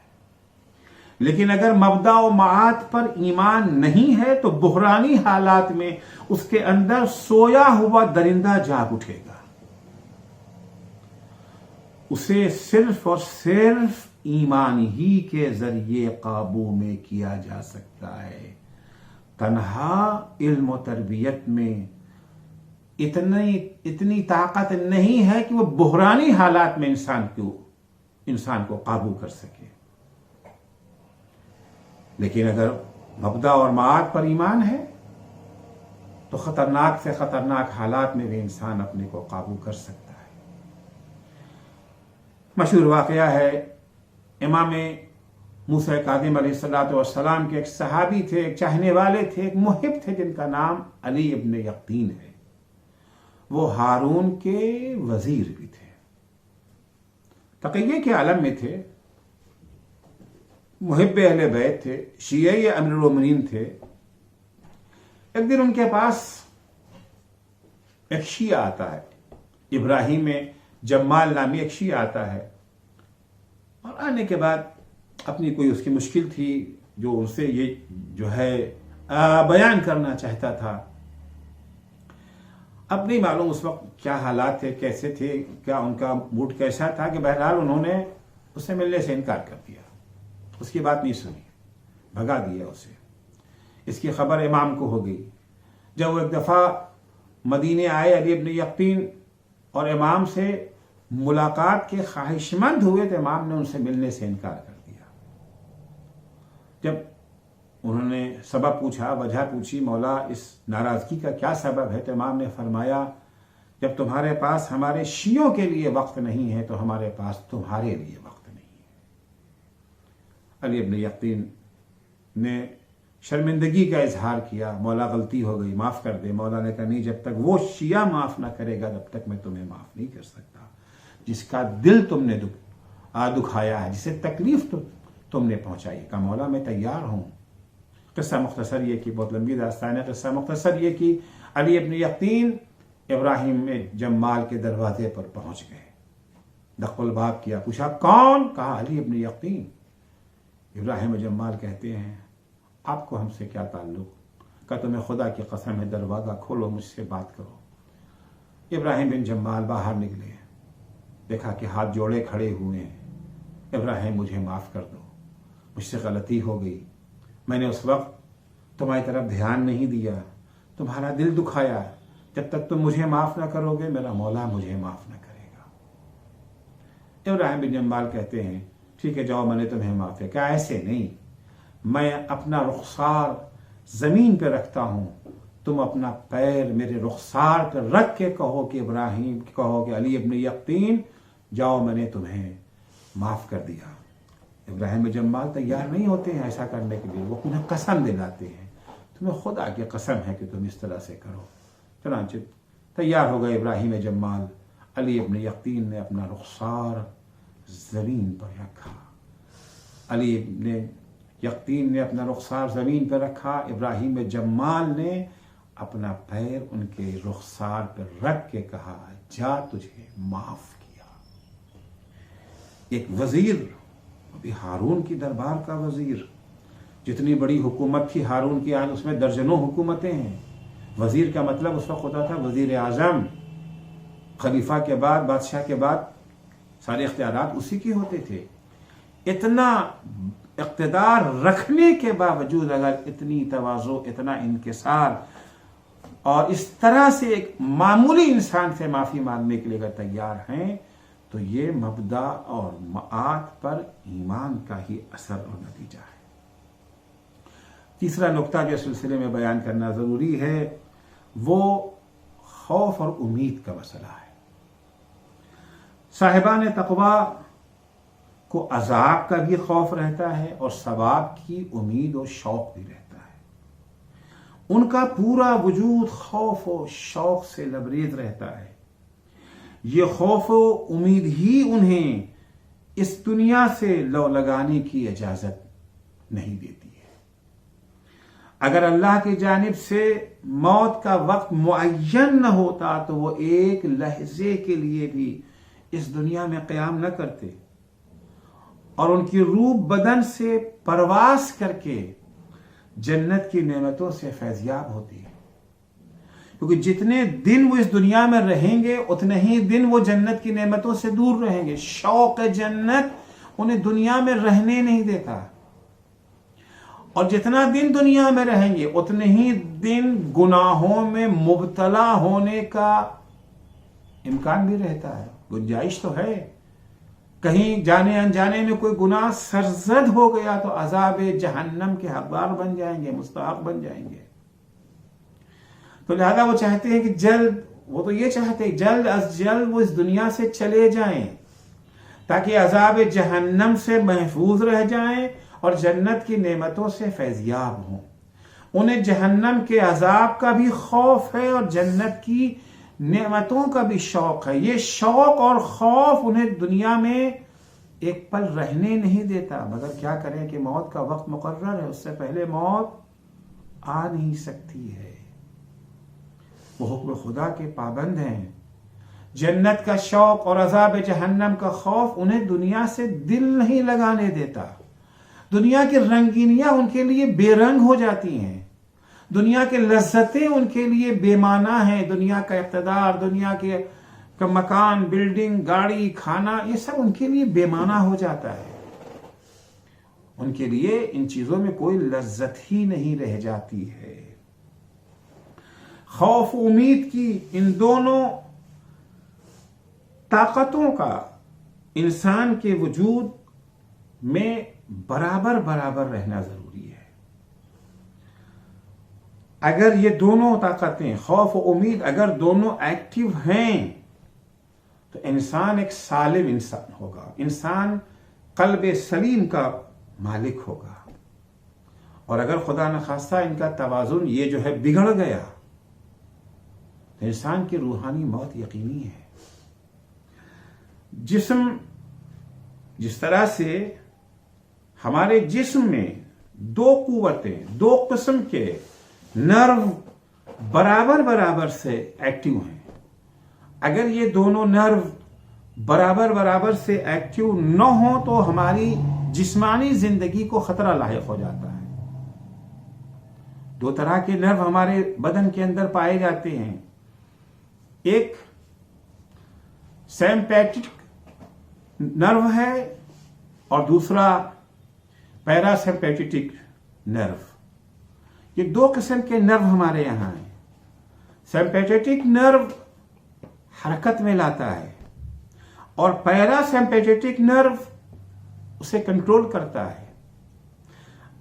लेकिन अगर मबदा और माआत पर ईमान नहीं है तो बुहरानी हालात में उसके अंदर सोया हुआ दरिंदा जाग उठेगा। उसे सिर्फ और सिर्फ ईमान ही के जरिए काबू में किया जा सकता है। तन्हा इल्म और तरबियत में इतनी ताकत नहीं है कि वो बुहरानी हालात में इंसान को काबू कर सके। लेकिन अगर मबदा और माआद पर ईमान है तो खतरनाक से खतरनाक हालात में भी इंसान अपने को काबू कर सकता है। मशहूर वाकया है, इमाम मूसा काज़िम अलैहिस्सलाम के एक सहाबी थे, एक चाहने वाले थे, एक मुहिब थे जिनका नाम अली इब्न यक़ीन है। वो हारून के वजीर भी थे, तक़िये के आलम में थे, मुहिब अहले बैत थे, शिय्ई अमीरुल मोमिनीन थे। एक दिन उनके पास एक शिया आता है, इब्राहिम जम्माल नामी एक शिया आता है, और आने के बाद अपनी कोई उसकी मुश्किल थी जो उनसे ये जो है बयान करना चाहता था। अब नहीं मालूम उस वक्त क्या हालात थे, कैसे थे, क्या उनका मूड कैसा था कि बहरहाल उन्होंने उससे मिलने से इनकार कर दिया, उसकी बात नहीं सुनी, भगा दिया उसे। इसकी खबर इमाम को हो गई। जब वो एक दफ़ा मदीने आए अली इब्न यक़ीन और इमाम से मुलाकात के ख्वाहिशमंद हुए तो इमाम ने उनसे मिलने से इनकार कर दिया। जब उन्होंने सबब पूछा, वजह पूछी, मौला इस नाराज़गी का क्या सबब है, तो इमाम ने फरमाया, जब तुम्हारे पास हमारे शियों के लिए वक्त नहीं है तो हमारे पास तुम्हारे लिए वक्त नहीं है। अली इब्न यकीन ने शर्मिंदगी का इजहार किया, मौला गलती हो गई, माफ़ कर दे। मौला ने कहा नहीं, जब तक वो शिया माफ़ ना करेगा तब तक मैं तुम्हें माफ़ नहीं कर सकता। जिसका दिल तुमने दुखाया है, जिसे तकलीफ तुमने पहुंचाई। कहा मौला मैं तैयार हूँ। किस्सा मुख्तसर ये कि, बहुत लंबी दास्तान है, किस्सा मुख्तसर ये कि अली इब्न यकीन इब्राहिम में जम्माल के दरवाजे पर पहुंच गए, दख्ल बाब किया, पूछा कौन? कहा अली इब्न यकीन। इब्राहिम जम्माल कहते हैं आपको हमसे क्या ताल्लुक? कहा तुम्हें खुदा की कसम है, दरवाज़ा खोलो, मुझसे बात करो। इब्राहिम बिन जम्माल बाहर निकले, देखा कि हाथ जोड़े खड़े हुए हैं। इब्राहिम मुझे माफ़ कर दो, मुझसे गलती हो गई, मैंने उस वक्त तुम्हारी तरफ ध्यान नहीं दिया, तुम्हारा दिल दुखाया। जब तक तुम मुझे माफ़ ना करोगे मेरा मौला मुझे माफ़ ना करेगा। इब्राहिम बिन जम्माल कहते हैं ठीक है जाओ, मैंने तुम्हें माफ़ किया। क्या ऐसे नहीं, मैं अपना रुखसार ज़मीन पर रखता हूँ, तुम अपना पैर मेरे रुखसार पर रख के कहो कि इब्राहिम, कहो कि अली इब्न यकीन जाओ, मैंने तुम्हें माफ़ कर दिया। इब्राहिम जम्माल तैयार नहीं होते हैं ऐसा करने के लिए, वो उन्हें कसम दिलाते हैं तुम्हें खुदा की कसम है कि तुम इस तरह से करो। चनांचे तैयार हो गए इब्राहिम जम्माल। अली इब्न यकीन ने अपना रुखसार ज़मीन पर रखा, अली इब्न यकीन ने अपना रुखसार ज़मीन पर रखा, इब्राहिम जम्माल ने अपना पैर उनके रुखसार पर रख के कहा जा तुझे माफ़ किया। एक वज़ीर, अभी हारून की दरबार का वज़ीर, जितनी बड़ी हुकूमत थी हारून की, आज उसमें दर्जनों हुकूमतें हैं। वज़ीर का मतलब उस वक्त होता था वज़ीर आज़म, खलीफा के बाद, बादशाह के बाद सारे इख्तियारात उसी के होते थे। इतना इक़्तिदार रखने के बावजूद अगर इतनी तवाज़ु, इतना इनकिसार और इस तरह से एक मामूली इंसान से माफ़ी मांगने के लिए अगर तैयार हैं तो ये मबदा और मआत पर ईमान का ही असर और नतीजा है। तीसरा नुक्ता जो सिलसिले में बयान करना ज़रूरी है वो खौफ और उम्मीद का मसला है। साहिबान तक़वा को अज़ाब का भी खौफ रहता है और सवाब की उम्मीद और शौक़ भी रहता है। उनका पूरा वजूद खौफ और शौक़ से लबरेज रहता है। ये खौफ और उम्मीद ही उन्हें इस दुनिया से लौ लगाने की इजाज़त नहीं देती है। अगर अल्लाह की जानिब से मौत का वक्त मुअय्यन न होता तो वो एक लहजे के लिए भी इस दुनिया में क़याम न करते और उनकी रूह बदन से परवास करके जन्नत की नेमतों से फैज़याब होती है। क्योंकि जितने दिन वो इस दुनिया में रहेंगे उतने ही दिन वो जन्नत की नेमतों से दूर रहेंगे। शौक़ जन्नत उन्हें दुनिया में रहने नहीं देता और जितना दिन दुनिया में रहेंगे उतने ही दिन गुनाहों में मुब्तला होने का इम्कान भी रहता है। गुंजाइश तो है, कहीं जाने अनजाने में कोई गुनाह सरजद हो गया तो अज़ाब जहन्नम के हकदार बन जाएंगे, मुस्तहक बन जाएंगे। तो लिहाजा वो चाहते हैं कि जल्द, वो तो ये चाहते हैं जल्द अज जल्द वो इस दुनिया से चले जाएं ताकि अज़ाब जहन्नम से महफूज रह जाएं और जन्नत की नेमतों से फैज़याब हों। उन्हें जहन्नम के अज़ाब का भी खौफ है और जन्नत की नेमतों का भी शौक़ है। ये शौक़ और खौफ उन्हें दुनिया में एक पल रहने नहीं देता, मगर क्या करें कि मौत का वक्त मुकर्रर है, उससे पहले मौत आ नहीं सकती है। वो हुक्म खुदा के पाबंद हैं। जन्नत का शौक़ और अज़ाब जहन्नम का खौफ उन्हें दुनिया से दिल नहीं लगाने देता। दुनिया की रंगीनियां उनके लिए बेरंग हो जाती हैं, दुनिया के लज्जतें उनके लिए बेमाना हैं। दुनिया का इक़्तिदार, दुनिया के का मकान, बिल्डिंग, गाड़ी, खाना, ये सब उनके लिए बेमाना हो जाता है। उनके लिए इन चीजों में कोई लज्जत ही नहीं रह जाती है। खौफ उम्मीद की इन दोनों ताकतों का इंसान के वजूद में बराबर बराबर रहना जरूरी है। अगर ये दोनों ताकतें, खौफ और उम्मीद, अगर दोनों एक्टिव हैं तो इंसान एक सालिम इंसान होगा। इंसान कल्ब सलीम का मालिक होगा। और अगर खुदा न खास्ता इनका तवाजुन ये जो है बिगड़ गया तो इंसान की रूहानी मौत यकीनी है। जिस्म, जिस तरह से हमारे जिस्म में दो कुव्वतें, दो किस्म के नर्व बराबर बराबर से एक्टिव हैं, अगर ये दोनों नर्व बराबर बराबर से एक्टिव न हो तो हमारी जिस्मानी जिंदगी को खतरा लायक हो जाता है। दो तरह के नर्व हमारे बदन के अंदर पाए जाते हैं, एक सिंपैथिक नर्व है और दूसरा पैरासिम्पैथेटिक नर्व। ये दो किस्म के नर्व हमारे यहां हैं। सिंपैथेटिक नर्व हरकत में लाता है और पैरासिम्पैथेटिक नर्व उसे कंट्रोल करता है।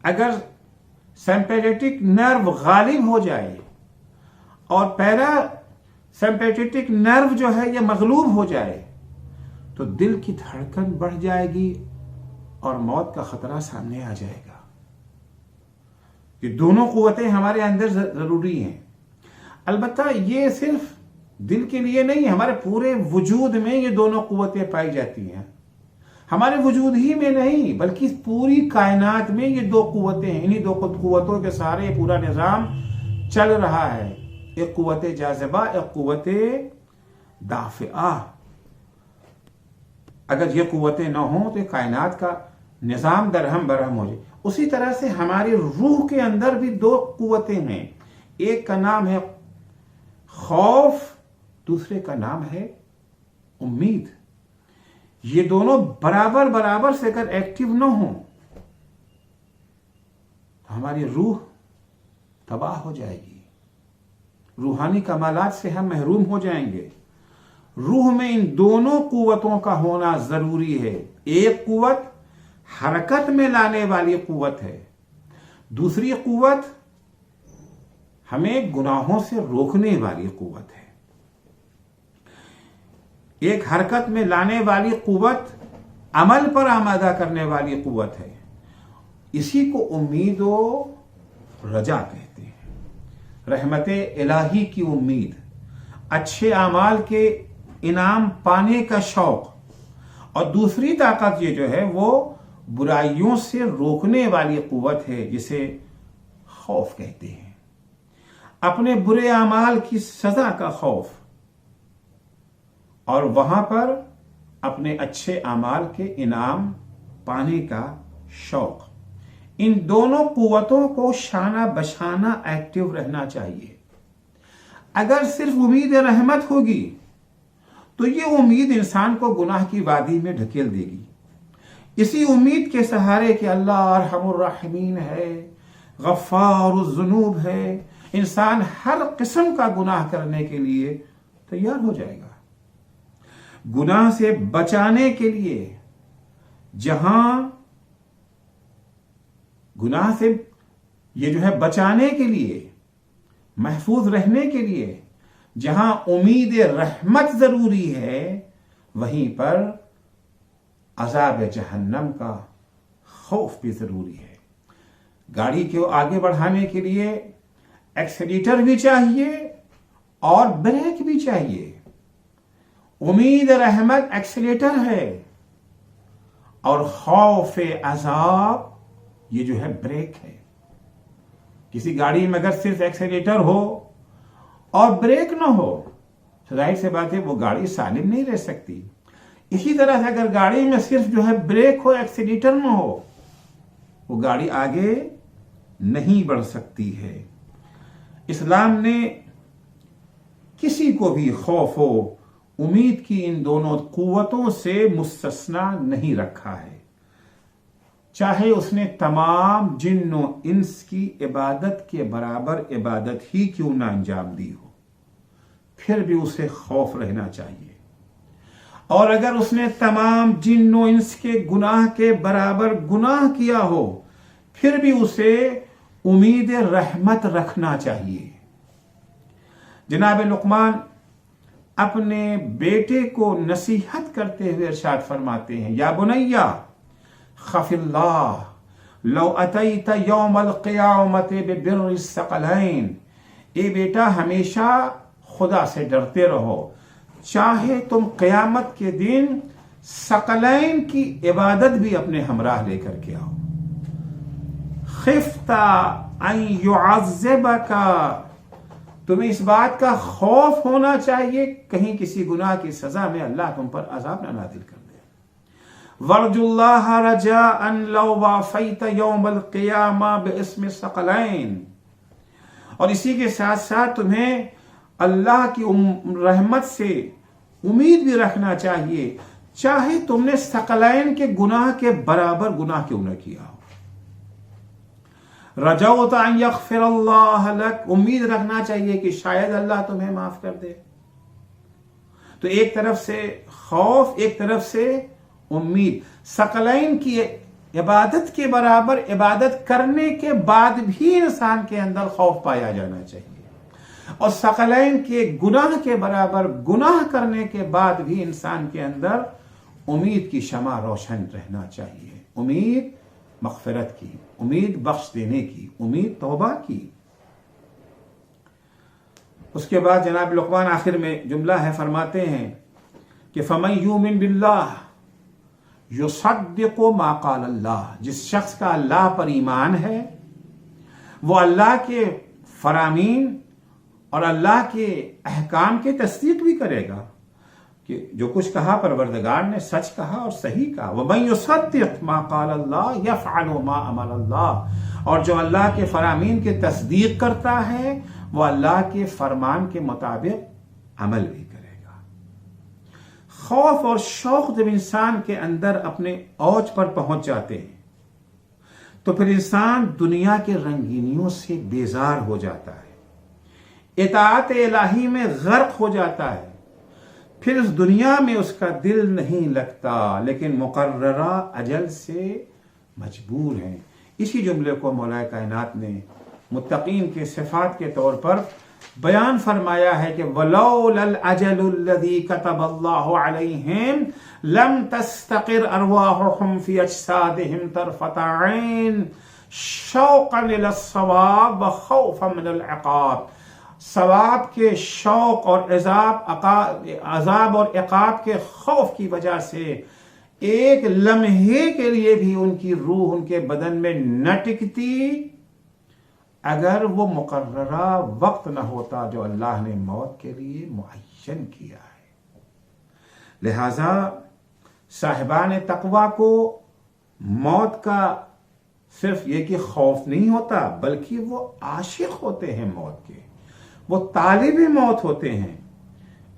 अगर सिंपैथेटिक नर्व गालिब हो जाए और पैरासिम्पैथेटिक नर्व जो है ये मगलूब हो जाए तो दिल की धड़कन बढ़ जाएगी और मौत का खतरा सामने आ जाएगा। ये दोनों कुव्वतें हमारे अंदर जरूरी हैं। अलबत्ता ये सिर्फ दिल के लिए नहीं, हमारे पूरे वजूद में ये दोनों कुव्वतें पाई जाती हैं। हमारे वजूद ही में नहीं बल्कि पूरी कायनात में ये दो कुव्वतें हैं। इन्हीं दो कुव्वतों के सारे पूरा निजाम चल रहा है। एक कुव्वत जाज़िबा, एक कुव्वत दाफ़िआ। अगर ये कुव्वतें न हो तो कायनात का निजाम दरहम बरहम हो जाए। उसी तरह से हमारी रूह के अंदर भी दो कुव्वतें हैं, एक का नाम है खौफ, दूसरे का नाम है उम्मीद। ये दोनों बराबर बराबर से अगर एक्टिव न हो तो हमारी रूह तबाह हो जाएगी, रूहानी कमालात से हम महरूम हो जाएंगे। रूह में इन दोनों कुव्वतों का होना जरूरी है। एक कुव्वत हरकत में लाने वाली कुव्वत है, दूसरी कुव्वत हमें गुनाहों से रोकने वाली कुव्वत है। एक हरकत में लाने वाली कुव्वत अमल पर आमादा करने वाली कुव्वत है। इसी को उम्मीद और रजा कहते हैं। रहमते इलाही की उम्मीद, अच्छे अमाल के इनाम पाने का शौक, और दूसरी ताकत ये जो है वो बुराइयों से रोकने वाली कुव्वत है जिसे खौफ कहते हैं। अपने बुरे अमाल की सजा का खौफ और वहां पर अपने अच्छे अमाल के इनाम पाने का शौक। इन दोनों कुव्वतों को शाना बशाना एक्टिव रहना चाहिए। अगर सिर्फ उम्मीद रहमत होगी तो ये उम्मीद इंसान को गुनाह की वादी में ढकेल देगी। इसी उम्मीद के सहारे कि अल्लाह अरहमुर राहिमीन है, गफ्फारुज़ ज़ुनूब है, इंसान हर किस्म का गुनाह करने के लिए तैयार हो जाएगा। गुनाह से बचाने के लिए, जहां गुनाह से ये जो है बचाने के लिए, महफूज रहने के लिए जहां उम्मीद रहमत जरूरी है, वहीं पर अजाब जहन्नम का खौफ भी जरूरी है। गाड़ी को आगे बढ़ाने के लिए एक्सीलेटर भी चाहिए और ब्रेक भी चाहिए। उम्मीद रहमत एक्सीलेटर है और खौफ अजाब ये जो है ब्रेक है। किसी गाड़ी में अगर सिर्फ एक्सीलेटर हो और ब्रेक ना हो तो जाहिर सी बात है वो गाड़ी सालिम नहीं रह सकती। इसी तरह से अगर गाड़ी में सिर्फ जो है ब्रेक हो, एक्सीलेटर ना हो, वो गाड़ी आगे नहीं बढ़ सकती है। इस्लाम ने किसी को भी खौफ हो उम्मीद की इन दोनों कुव्वतों से मुस्तस्ना नहीं रखा है। चाहे उसने तमाम जिन्नो इंस की इबादत के बराबर इबादत ही क्यों ना अंजाम दी हो, फिर भी उसे खौफ रहना चाहिए। और अगर उसने तमाम जिन्नो इंस के गुनाह के बराबर गुनाह किया हो, फिर भी उसे उम्मीद रहमत रखना चाहिए। जनाब लुकमान अपने बेटे को नसीहत करते हुए इरशाद फरमाते हैं, या बुनैया खफिल्लाह लो अतैत यौमल क़ियामत बिबिर्रिस सकलैन, ए बेटा हमेशा खुदा से डरते रहो, चाहे तुम क़यामत के दिन सकलैन की इबादत भी अपने हमराह लेकर के आओ। खिफ्ता अन युअज़्ज़िबका, तुम्हें इस बात का खौफ होना चाहिए कहीं किसी गुनाह की सजा में अल्लाह तुम पर अजाब न नाजिल कर दे। वर्जुल्लाह रजाअन लौ वाफ़ैत यौमल क़ियामा बिइस्मि सकलैन, और इसी के साथ साथ तुम्हें अल्लाह की रहमत से उम्मीद भी रखना चाहिए, चाहे तुमने सकलैन के गुनाह के बराबर गुनाह क्यों न किया हो। रजौत अन यग़फ़िरल्लाह लक, उम्मीद रखना चाहिए कि शायद अल्लाह तुम्हें माफ कर दे। तो एक तरफ से खौफ, एक तरफ से उम्मीद। सकलैन की इबादत के बराबर इबादत करने के बाद भी इंसान के अंदर खौफ पाया जाना चाहिए, और सकलैन के गुनाह के बराबर गुनाह करने के बाद भी इंसान के अंदर उम्मीद की शमा रोशन रहना चाहिए। उम्मीद मग़फ़िरत की, उम्मीद बख्श देने की, उम्मीद तौबा की। उसके बाद जनाब लुक़मान आखिर में जुमला है, फरमाते हैं कि फ़मन युमिन बिल्लाह युसद्दिक़ु मा क़ाल अल्लाह, जिस शख्स का अल्लाह पर ईमान है वो अल्लाह के फरामीन और अल्लाह के अहकाम की तस्दीक भी करेगा कि जो कुछ कहा परवरदिगार ने सच कहा और सही कहा। वमन युसद्दिक़ मा क़ाल अल्लाह यफ़अलु मा अमर अल्लाह, और जो अल्लाह के फरामीन की तस्दीक करता है वो अल्लाह के फरमान के मुताबिक अमल भी करेगा। खौफ और शौक जब इंसान के अंदर अपने औज पर पहुंच जाते हैं तो फिर इंसान दुनिया के रंगीनियों से बेजार हो जाता है, इताअत इलाही में गर्क हो जाता है, फिर इस दुनिया में उसका दिल नहीं लगता, लेकिन मुकर्ररा अजल से मजबूर है। इसी जुमले को मौला कायनात ने मुत्तकीन के सिफात के तौर पर बयान फरमाया है कि वलौलल अजलुल्लज़ी कतबल्लाहु अलैहिम लम तस्तक़िर अरवाहुहुम फ़ी अजसादिहिम तरफ़ता ऐन शौक़न इलस्सवाब व ख़ौफ़न मिनल इक़ाब, सवाब के शौक और अज़ाब और इक़ाब के खौफ की वजह से एक लम्हे के लिए भी उनकी रूह उनके बदन में न टिकती अगर वो मुकर्ररा वक्त न होता जो अल्लाह ने मौत के लिए मुअय्यन किया है। लिहाजा साहिबान तक़वा को मौत का सिर्फ ये कि खौफ नहीं होता, बल्कि वो आशिक होते हैं मौत के, वो तालिब मौत होते हैं।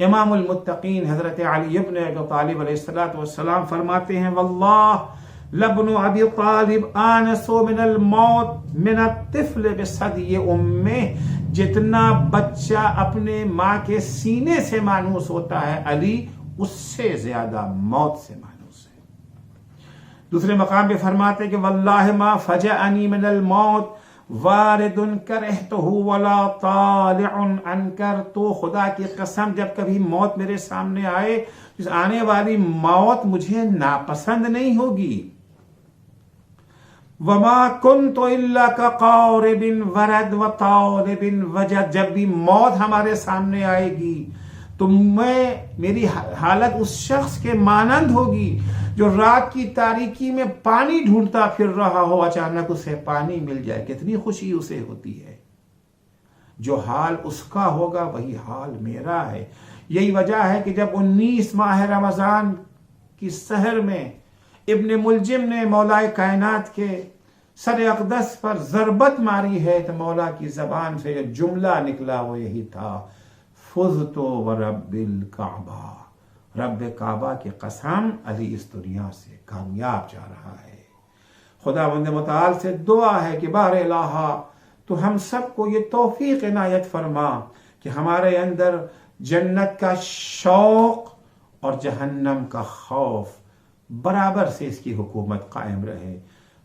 इमामुल मुत्तकीन हज़रत अली इब्न अबी तालिब अलैहिस्सलातु वस्सलाम फरमाते हैं वल्लाह लब्नु अबी तालिब आनसु मिनल मौत मिनत तिफ़्ल बिसदी उम्मे, जितना बच्चा अपने माँ के सीने से मानूस होता है अली उससे ज्यादा मौत से मानूस है। दूसरे मकाम पे फरमाते कि वल्लाहि मा फजअनी मिनल मौत वारिदुन करहतहु वला तालिउन अनकर, तो खुदा की कसम जब कभी मौत मेरे सामने आए, इस आने वाली मौत मुझे नापसंद नहीं होगी। वमा कुन्तु इल्ला कक़ारिबिन वरद व तालिबिन वजद, जब भी मौत हमारे सामने आएगी तो मेरी हालत उस शख्स के मानंद होगी जो रात की तारीकी में पानी ढूंढता फिर रहा हो, अचानक उसे पानी मिल जाए, कितनी खुशी उसे होती है। जो हाल उसका होगा वही हाल मेरा है। यही वजह है कि जब 19 माह रमजान की सहर में इब्न मुलजिम ने मौलाए कायनात के सर अक़दस पर ज़रबत मारी है तो मौला की ज़बान से जो जुमला निकला वो यही था, फुज़्तु व रब्बिल काबा, रब काबा की कसम अली इस दुनिया से कामयाब जा रहा है। खुदावंद मुताल से दुआ है कि बार इलाहा तो हम सबको ये तौफीक इनायत फरमा कि हमारे अंदर जन्नत का शौक और जहन्नम का खौफ बराबर से इसकी हुकूमत कायम रहे।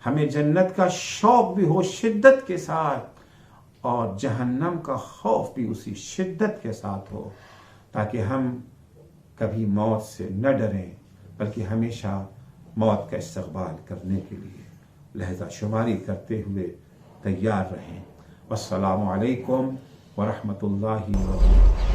हमें जन्नत का शौक भी हो शिद्दत के साथ और जहन्नम का खौफ भी उसी शिद्दत के साथ हो, ताकि हम कभी मौत से न डरें बल्कि हमेशा मौत का इस्तक़बाल करने के लिए लहजा शुमारी करते हुए तैयार रहें। वस्सलामु अलैकुम व रहमतुल्लाहि व बरकातुहू।